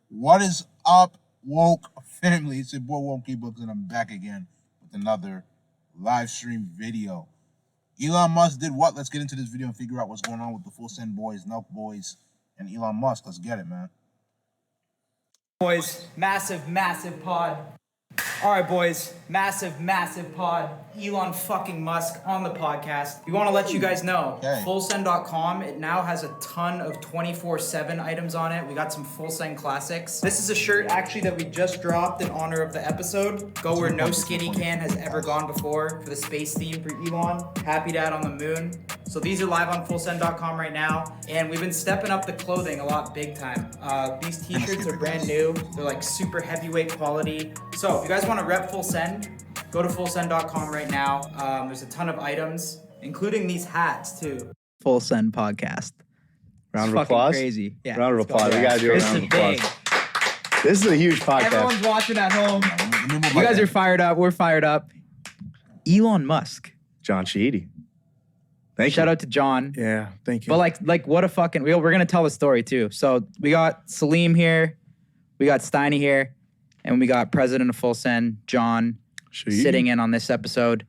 What is up, woke family? It's your boy Wonky Books, and I'm back again with another live stream video. Elon Musk did what? Let's get into this video and figure out what's going on with the Full Send Boys, Nelk Boys, and Elon Musk. Let's get it, man. Boys, massive pod. All right, boys, massive pod. Elon fucking Musk on the podcast. We want to let you guys know, FullSend.com, it now has a ton of 24/7 items on it. We got some Full Send classics. This is a shirt actually that we just dropped in honor of the episode. Go where no skinny can has ever gone before for the space theme for Elon. Happy Dad on the moon. So these are live on FullSend.com right now, and we've been stepping up the clothing a lot big time. These t-shirts are brand new. They're like super heavyweight quality. So if you guys want to rep Full Send, go to FullSend.com right now. There's a ton of items, including these hats too. Full Send podcast. Round of applause. Crazy. Yeah. Round of applause. We gotta do a round of applause. This is a huge podcast. Everyone's watching at home. You guys are fired up. We're fired up. Elon Musk. John Sheedy. Shout out to John. Yeah, thank you. But like what a fucking we're gonna tell the story too. So we got Salim here, we got Steiny here, and we got President of Full Send, John, sitting in on this episode.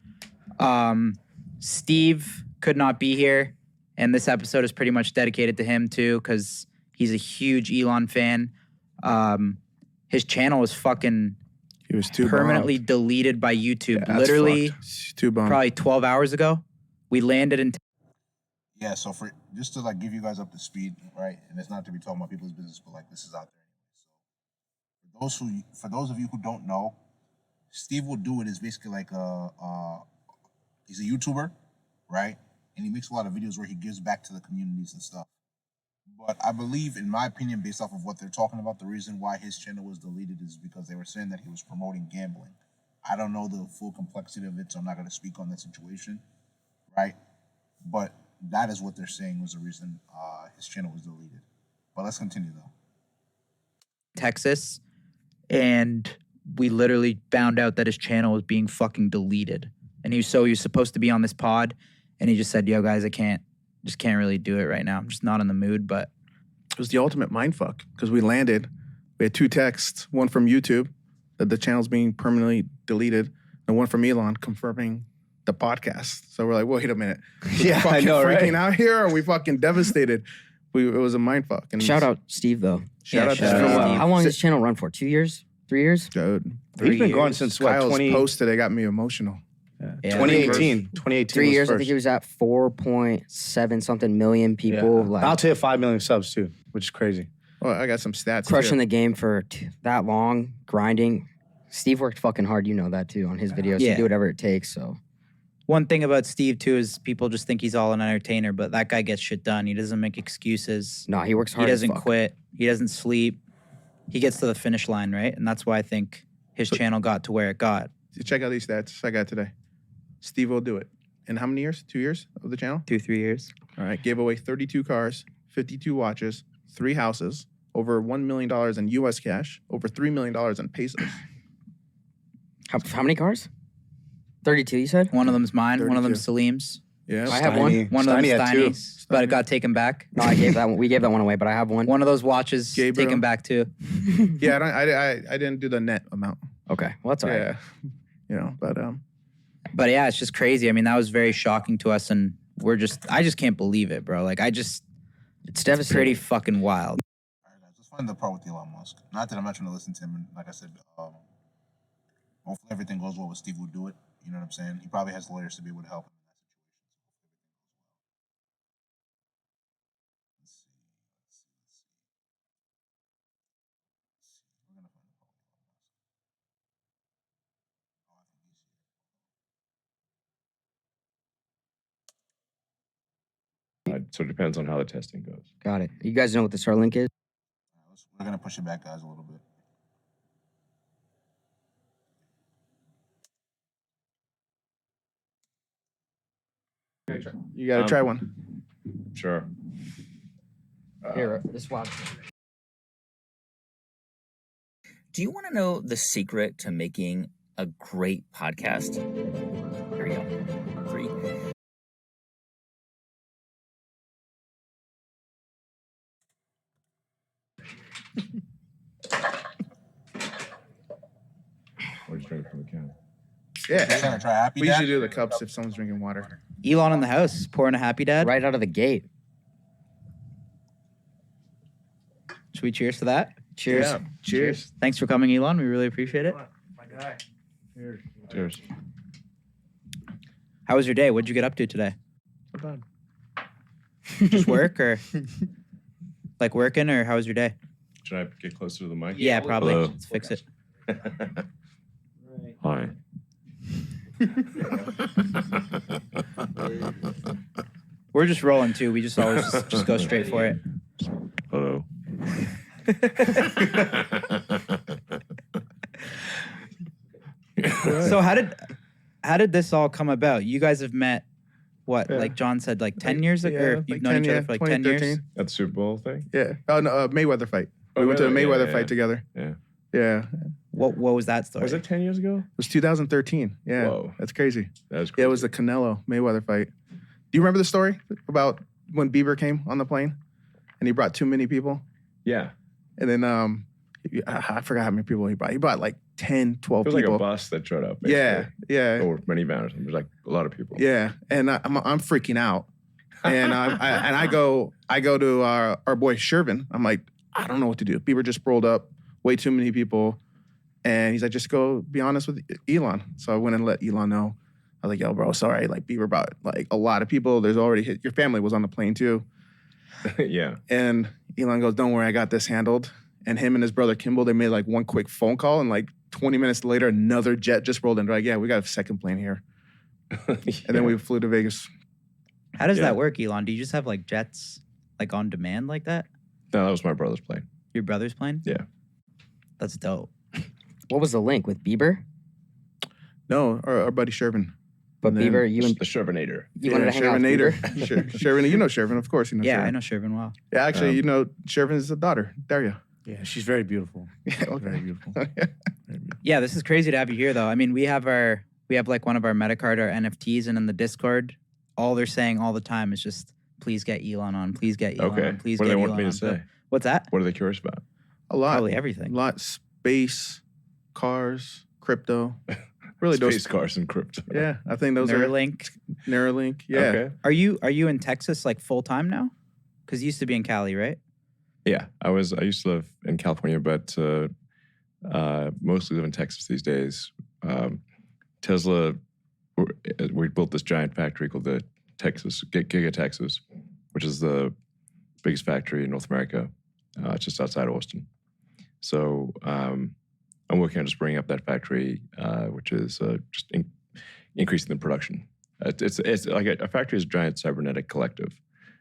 Steve could not be here, and this episode is pretty much dedicated to him too, because he's a huge Elon fan. His channel was fucking permanently deleted by YouTube. Yeah, literally probably 12 hours ago. We landed in. Yeah, so for just to like give you guys up to speed, right? And it's not to be talking about people's business, but like this is out there. So for those of you who don't know, Steve Will Do It is basically like he's a YouTuber, right? And he makes a lot of videos where he gives back to the communities and stuff. But I believe, in my opinion, based off of what they're talking about, the reason why his channel was deleted is because they were saying that he was promoting gambling. I don't know the full complexity of it, so I'm not going to speak on that situation. Right, but that is what they're saying was the reason his channel was deleted. But let's continue though. Texas, and we literally found out that his channel was being fucking deleted. And he was supposed to be on this pod, and he just said, "Yo, guys, I can't really do it right now. I'm just not in the mood." But it was the ultimate mindfuck because we landed. We had two texts, one from YouTube that the channel's being permanently deleted, and one from Elon confirming the podcast. So we're like, wait a minute. Yeah, I know, right? Freaking out here? Are we fucking devastated? It was a mindfuck. And shout out Steve though. Shout out to Steve. How long has this channel run for? 2 years? 3 years? Dude. He's been going since what? Kyle's post today got me emotional. Yeah. 2018. 3 years. I think he was at 4.7 something million people. Yeah. About to hit 5 million subs too, which is crazy. Well, I got some stats. Crushing the game for that long, grinding. Steve worked fucking hard. You know that too on his videos. Yeah. He do whatever it takes. So. One thing about Steve, too, is people just think he's all an entertainer, but that guy gets shit done. He doesn't make excuses. No, he works hard. He doesn't quit. He doesn't sleep. He gets to the finish line, right? And that's why I think his channel got to where it got. Check out these stats I got today. Steve Will Do It. In how many years? 2 years of the channel? 2-3 years. All right. Gave away 32 cars, 52 watches, 3 houses, over $1 million in U.S. cash, over $3 million in pesos. How many cars? 32, you said? One of them's mine. 32. One of them's Salim's. Yeah, I have one. One of them's Steiny's, but it got taken back. No, I gave that one. We gave that one away, but I have one. One of those watches taken back too. Yeah, I didn't do the net amount. Okay, well that's all right. Yeah, you know, but yeah, it's just crazy. I mean, that was very shocking to us, and I just can't believe it, bro. Like, it's devastating. Pretty fucking wild. All right, guys, let's find the part with Elon Musk. Not that I'm not trying to listen to him, and like I said, hopefully everything goes well with Steve Will Do It. You know what I'm saying? He probably has lawyers to be able to help him in that situation. Let's see. We're gonna find the part with Elon Musk. Oh, I think he's here. So it depends on how the testing goes. Got it. You guys know what the Starlink is? We're gonna push it back, guys, a little bit. you got to try one. Sure. Here, this watch. Do you want to know the secret to making a great podcast? Here we go. 3. Yeah. Trying to try Happy We Dad? usually do the cups if someone's drinking water. Elon in the house, pouring a happy dad. Right out of the gate. Should we cheers to that? Cheers. Yeah. Cheers. Thanks for coming, Elon. We really appreciate it. My guy. Cheers. Cheers. How was your day? What'd you get up to today? Not bad. Just work or like working, or how was your day? Should I get closer to the mic? Yeah, probably. Hello. Let's fix it. Hi. We're just rolling too. We just always just go straight for it. Hello. So how did this all come about? You guys have met, what, like John said, like 10 years ago? Or you've known each other for like 10 years? 2013. That Super Bowl thing? Yeah. Oh, no, Mayweather fight. Oh, We went to the really? Mayweather Yeah, fight yeah. together. Yeah. Yeah. What was that story? Was it 10 years ago? It was 2013. Yeah. Whoa. That's crazy. That was Yeah, crazy. it was the Canelo Mayweather fight. Do you remember the story about when Bieber came on the plane and he brought too many people? Yeah. And then I forgot how many people he brought. He brought like 10, 12 It was like people. a bus that showed up. Yeah. basically. Yeah. Or minivan or something. There's like a lot of people. Yeah. And I'm freaking out. And I go to our boy Shervin. I'm like, I don't know what to do. Bieber just rolled up, way too many people. And he's like, just go be honest with Elon. So I went and let Elon know. I was like, yo, bro, sorry. Like Bieber brought like a lot of people. There's already your family was on the plane too. Yeah. And Elon goes, don't worry, I got this handled. And him and his brother Kimball, they made like one quick phone call. And like 20 minutes later, another jet just rolled in. They're like, yeah, we got a second plane here. And then we flew to Vegas. How does Yeah. that work, Elon? Do you just have like jets like on demand like that? No, that was my brother's plane. Your brother's plane? Yeah. That's dope. What was the link with Bieber? No, our buddy Shervin. But And then Bieber, you and The Shervinator. you wanted to hang out with Shervinator. Bieber? Shervin, you know Shervin, of course you know Yeah, Shervin. I know Shervin well. Yeah, actually, you know Shervin's daughter, Daria. Yeah, she's very beautiful. Yeah, okay. Very beautiful. Yeah, this is crazy to have you here though. I mean, we have like one of our Metacard, our NFTs, and in the Discord, all they're saying all the time is just, please get Elon on, please get Elon Okay. on, please What do get they Elon want me on. to So- say? What's that? What are they curious about? A lot. Probably everything. A lot. Space, cars, crypto. Really Space those. cars and crypto. Yeah, I think those Neuralink. are Neuralink. Yeah. Okay. Are you in Texas like full time now? Because you used to be in Cali, right? Yeah. I used to live in California, but mostly live in Texas these days. Tesla, we built this giant factory called the Giga Texas, which is the biggest factory in North America, just outside Austin. So I'm working on just bringing up that factory, which is just increasing the production. It's like a factory is a giant cybernetic collective.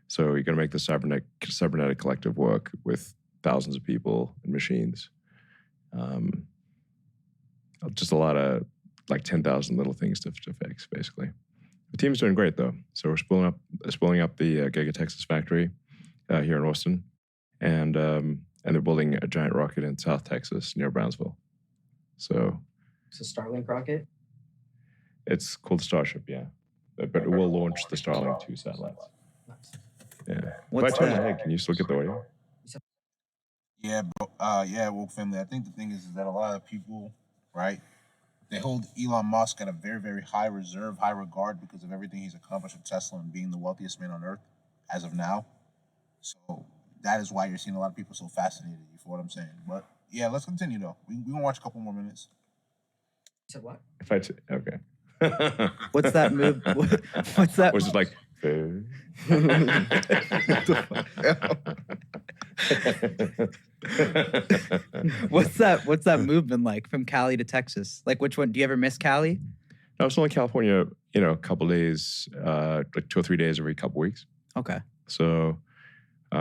So you're going to make the cybernetic collective work with thousands of people and machines. Just a lot of like 10,000 little things to fix, basically. The team's doing great though. So we're spooling up the Giga Texas factory here in Austin, and they're building a giant rocket in South Texas near Brownsville. So It's a Starlink rocket. it's called Starship, yeah. But it will launch the Starlink 2 satellites. Yeah. What's if I turn my that? head, can you still get the audio? Yeah, bro. Yeah, woke family. I think the thing is that a lot of people, right, they hold Elon Musk at a very, very high reserve, high regard because of everything he's accomplished with Tesla and being the wealthiest man on earth as of now. So that is why you're seeing a lot of people so fascinated. You feel what I'm saying? But yeah, let's continue though. We gonna watch a couple more minutes. You said what? Okay. What's that move? What's that? Was it like? What's that movement like from Cali to Texas? Like, which one? Do you ever miss Cali? I was only in California, a couple days, like 2 or 3 days every couple weeks. Okay. So, so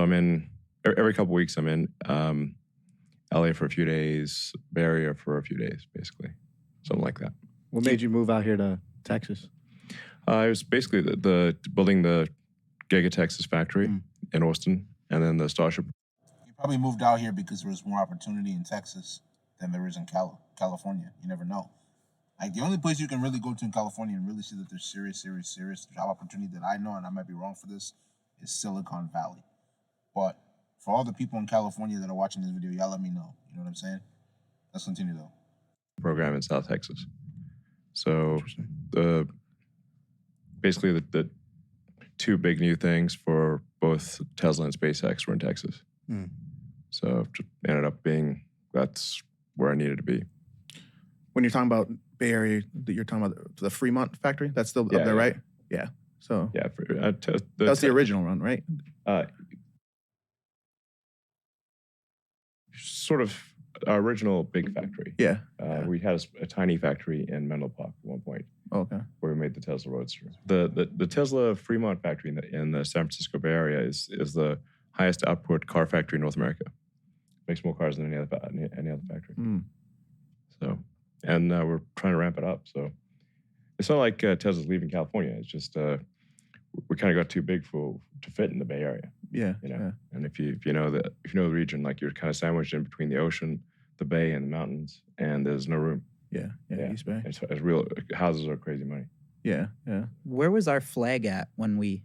I'm in every couple weeks. I'm in LA for a few days, Bay Area for a few days, basically, something like that. What made you move out here to Texas? It was basically the building the Giga Texas factory in Austin, and then the Starship. You probably moved out here because there was more opportunity in Texas than there is in California. You never know. Like the only place you can really go to in California and really see that there's serious job opportunity that I know, and I might be wrong for this, is Silicon Valley. But for all the people in California that are watching this video, y'all let me know. You know what I'm saying? Let's continue though. program in South Texas. So basically the two big new things for both Tesla and SpaceX were in Texas. So it ended up being, that's where I needed to be. When you're talking about Bay Area, you're talking about the Fremont factory? That's still up there, right? Yeah. So yeah, that's the original one, right? Sort of our original big factory. Yeah. We had a tiny factory in Menlo Park at one point. Okay. Where we made the Tesla Roadster. The Tesla Fremont factory in the San Francisco Bay Area is the highest output car factory in North America. Makes more cars than any other factory. So, and we're trying to ramp it up. So it's not like Tesla's leaving California. It's just we kind of got too big to fit in the Bay Area. Yeah. You know, and if you know the region, like you're kind of sandwiched in between the ocean, the bay, and the mountains, and there's no room. Yeah. East Bay. It's real. Houses are crazy money. Yeah. Where was our flag at when we?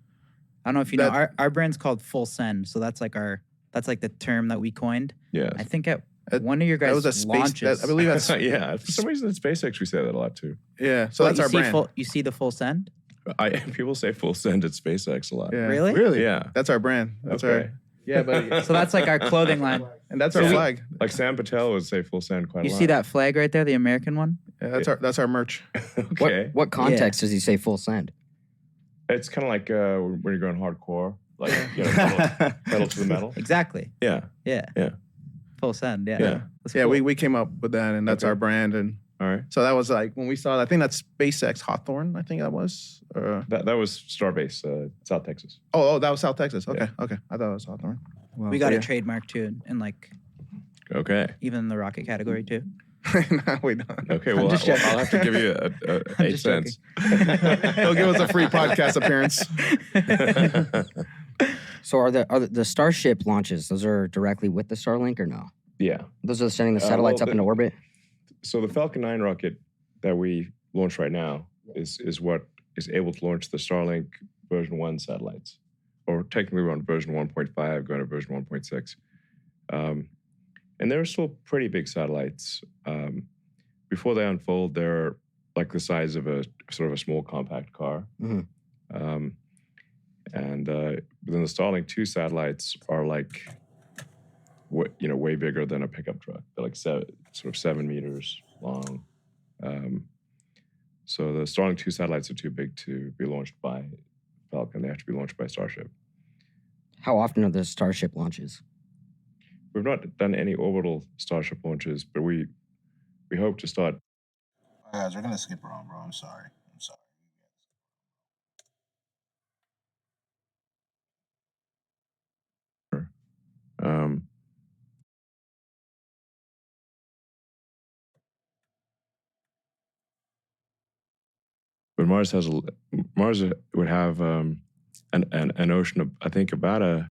I don't know if you know. Our brand's called Full Send, so that's like the term that we coined. Yeah. I think at one of your guys' launches. I believe that's yeah. For some reason, at SpaceX we say that a lot too. Yeah. So that's our brand. You see the Full Send? People say Full Send at SpaceX a lot. Yeah. Really? Yeah. That's our brand. That's okay. Yeah, buddy. So that's like our clothing line. And that's our flag. Like Sam Patel would say Full Send quite a lot. You see that flag right there, the American one? Yeah, that's our merch. Okay. What context does he say full send? It's kind of like when you're going hardcore, like pedal to the metal. Exactly. Yeah. Full Send. Yeah. Cool. We came up with that, and that's our brand. And all right. So that was like when we saw. I think that's SpaceX Hawthorne. I think that was. That was Starbase, South Texas. Oh, that was South Texas. Okay, Yeah. okay. I thought it was Hawthorne. Well, we got a trademark too, and like. Okay. Even in the rocket category too. No, we don't. Okay, well, I'll have to give you 8 cents. He'll give us a free podcast appearance. So are the Starship launches? Those are directly with the Starlink or no? Yeah. Those are sending the satellites up into orbit. So the Falcon 9 rocket that we launch right now is what is able to launch the Starlink version 1 satellites, or technically we're on version 1.5, going to version 1.6. And they're still pretty big satellites. Before they unfold, they're like the size of a sort of a small compact car. Mm-hmm. And then the Starlink 2 satellites are like, way bigger than a pickup truck. They're like 7 meters long. So the Starlink 2 satellites are too big to be launched by Falcon. They have to be launched by Starship. How often are the Starship launches? We've not done any orbital Starship launches, but we hope to start. Guys, we're gonna skip around, bro. I'm sorry. But Mars would have an ocean of, I think, about a.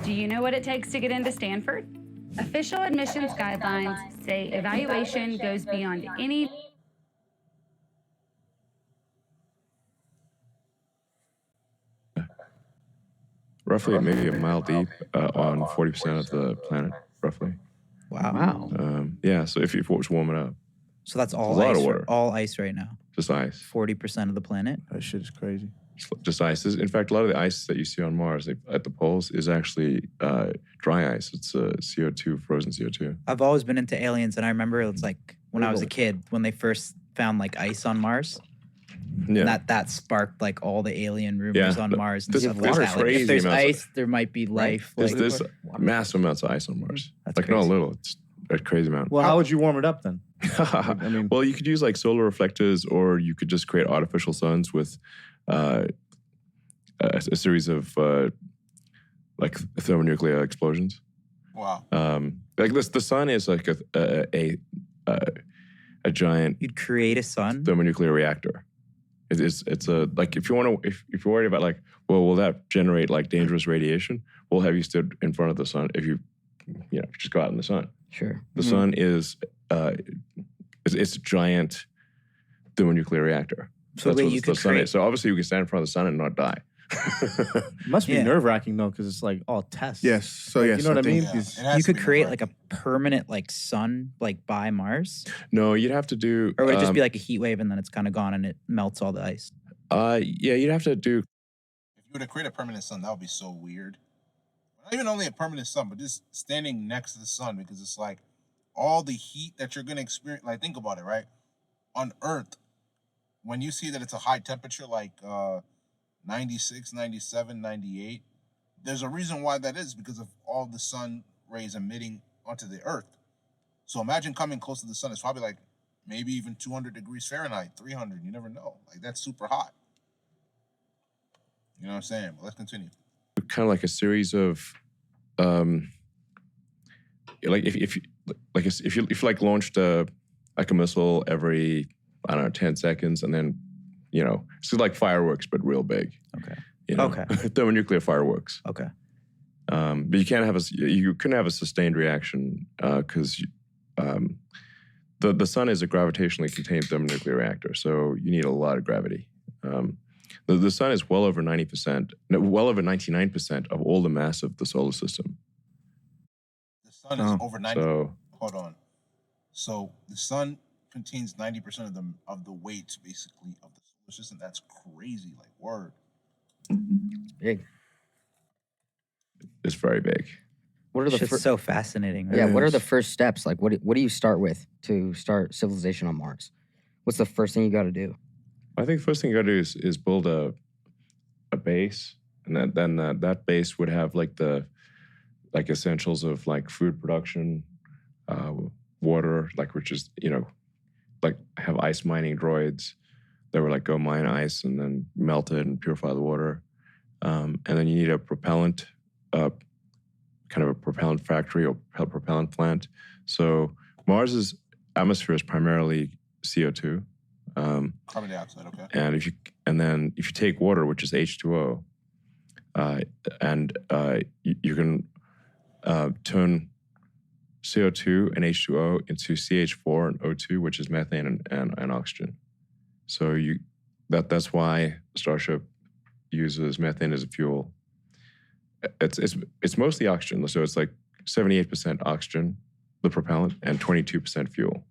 Do you know what it takes to get into Stanford? Official admissions guidelines say evaluation goes beyond any. Roughly maybe a mile deep on 40% of the planet, roughly. Wow. Yeah, so if it's warming up. So that's all a lot ice. Of water. All ice right now. Just ice. 40% of the planet. That shit is crazy. Just ice. In fact, a lot of the ice that you see on Mars at the poles is actually dry ice. It's CO2, frozen CO2. I've always been into aliens, and I remember it's like when I was a kid when they first found like ice on Mars. Yeah. And that sparked like all the alien rumors on Mars. And This stuff is like that. Like, if there's ice, there might be life. Right? Like, There's massive amounts of ice on Mars. That's like crazy. not a little. It's a crazy amount. Well, how would you warm it up then? I mean, well, you could use like solar reflectors, or you could just create artificial suns with a series of like thermonuclear explosions. Wow. Like this, the sun is like a giant. You'd create a sun. Thermonuclear reactor. It's a like if you want to if you're worried about like, well, will that generate like dangerous radiation? We'll have you stood in front of the sun if you just go out in the sun. Sure. The sun is it's a giant thermonuclear reactor. So that's wait, what you the could sun create. is. So obviously you can stand in front of the sun and not die. It must be nerve wracking though, because it's like all tests. Yes. So like, yes, you know what I mean? Yeah, you could create like a permanent like sun like by Mars, No, you'd have to do. or would it just be like a heat wave and then it's kind of gone and it melts all the ice? Yeah, you'd have to do. If you were to create a permanent sun, that would be so weird. Not even only a permanent sun, but just standing next to the sun, because it's like all the heat that you're gonna experience. Like, think about it, right? On Earth, when you see that it's a high temperature, like 96, 97, 98, there's a reason why that is, because of all the sun rays emitting onto the Earth. So imagine coming close to the sun. It's probably like maybe even 200 degrees Fahrenheit, 300. You never know. Like, that's super hot. You know what I'm saying? But let's continue. Kind of like a series of, like if you like launched like a missile every, I don't know, 10 seconds, and then, you know, it's like fireworks but real big. Okay. You know? Okay. Thermonuclear fireworks. Okay. But you couldn't have a sustained reaction because the sun is a gravitationally contained thermonuclear reactor, so you need a lot of gravity. The sun is well over 99% of all the mass of the solar system. The sun is over 90. So, hold on. So the sun contains 90% of the weight, basically, of the solar system. That's crazy. Like, word. It's big. It's very big. What are the It's so fascinating. Right? Yeah, what are the first steps? Like, what do you start with to start civilization on Mars? What's the first thing you got to do? I think the first thing you got to do is build a base, and then that base would have like the essentials of like food production, water, like, which is, you know, like have ice mining droids that would like go mine ice and then melt it and purify the water, and then you need a propellant, kind of a propellant factory or propellant plant. So Mars's atmosphere is primarily CO2. Carbon dioxide, okay. And if you take water, which is H2O, you can turn CO2 and H2O into CH4 and O2, which is methane and oxygen. So that's why Starship uses methane as a fuel. It's mostly oxygen, so it's like 78% oxygen, the propellant, and 22% fuel.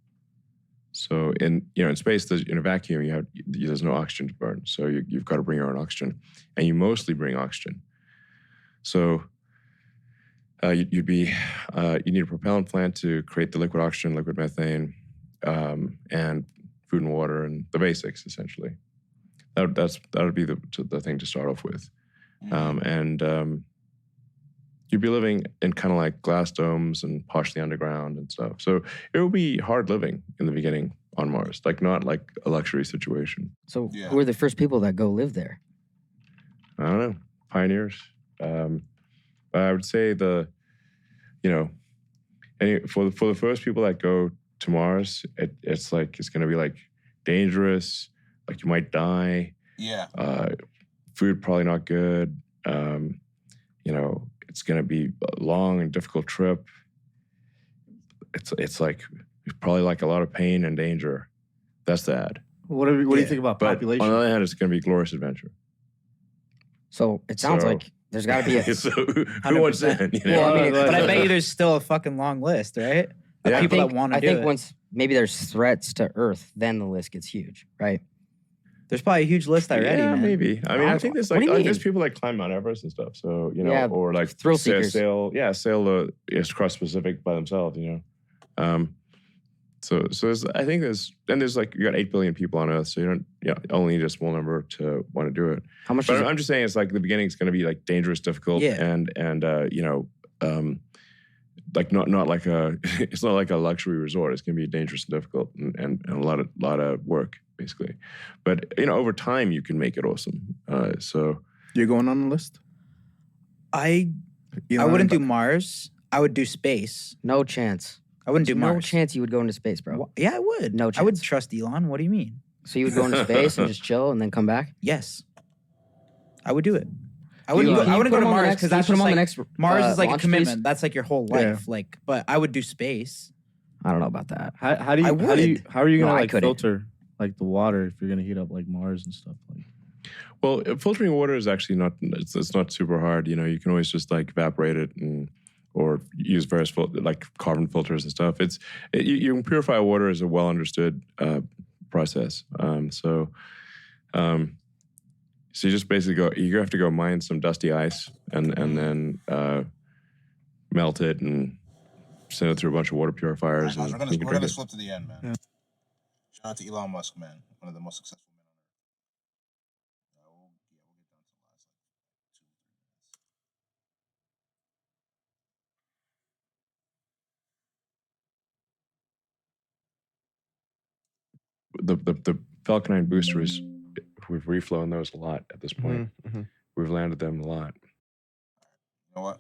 So in space, in a vacuum, there's no oxygen to burn. So you've got to bring your own oxygen, and you mostly bring oxygen. So you need a propellant plant to create the liquid oxygen, liquid methane, and food and water, and the basics essentially. That would be the thing to start off with, you'd be living in kind of like glass domes and partially underground and stuff. So it would be hard living in the beginning on Mars, like not like a luxury situation. So who are the first people that go live there? I don't know, pioneers. But I would say for the first people that go to Mars, it's going to be like dangerous, like you might die. Yeah. Food probably not good. It's going to be a long and difficult trip. It's probably like a lot of pain and danger. That's sad. What do you think about population? On the other hand, it's going to be a glorious adventure. So it sounds like there's got to be a... So who wants in? Well, I mean, but I bet you there's still a fucking long list, right? Of people that want to do it. I think once maybe there's threats to Earth, then the list gets huge, right? There's probably a huge list already, man. Maybe. I mean, I think there's there's people that climb Mount Everest and stuff. So, or like thrill seekers. sail the cross Pacific by themselves, So I think there's like, you got 8 billion people on Earth, so you don't only need a small number to want to do it. How much? But I'm just saying, it's like the beginning is going to be like dangerous, difficult, and like not like it's not like a luxury resort. It's going to be dangerous and difficult and a lot of work, basically. But over time you can make it awesome. So you're going on the list? I wouldn't do Mars. I would do space. No chance. I wouldn't do Mars. No chance you would go into space, bro. Yeah, I would. No chance. I would trust Elon. What do you mean? So you would go into space and just chill and then come back? Yes. I would do it. I wouldn't go to Mars because that's just like, Mars is like a commitment. That's like your whole life. Yeah. But I would do space. I don't know about that. How are you gonna filter like the water if you're gonna heat up like Mars and stuff? Well, filtering water is actually not, it's not super hard. You know, you can always just like evaporate it or use various like carbon filters and stuff. You can purify water is a well understood process. So you just basically you have to go mine some dusty ice and then melt it and send it through a bunch of water purifiers. Right, guys, we're gonna slip to the end, man. Yeah. Shout out to Elon Musk, man, one of the most successful men on earth. We'll get down to the last like 2 or 3 minutes. The Falcon 9 boosters, we've reflown those a lot at this point. Mm-hmm. We've landed them a lot. You know what?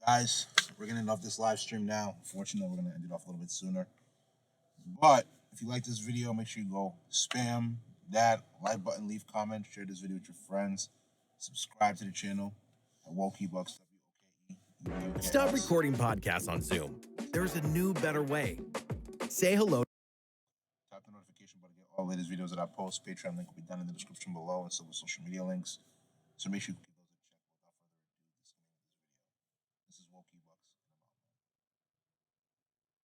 Guys, we're going to end off this live stream now. Unfortunately, we're going to end it off a little bit sooner. But if you like this video, make sure you go spam that like button, leave comments, share this video with your friends, subscribe to the channel at WokeeBucks. Stop recording podcasts on Zoom. There's a new, better way. Say hello. Tap the notification button to get all the latest videos that I post. Patreon link will be down in the description below and some social media links. So make sure you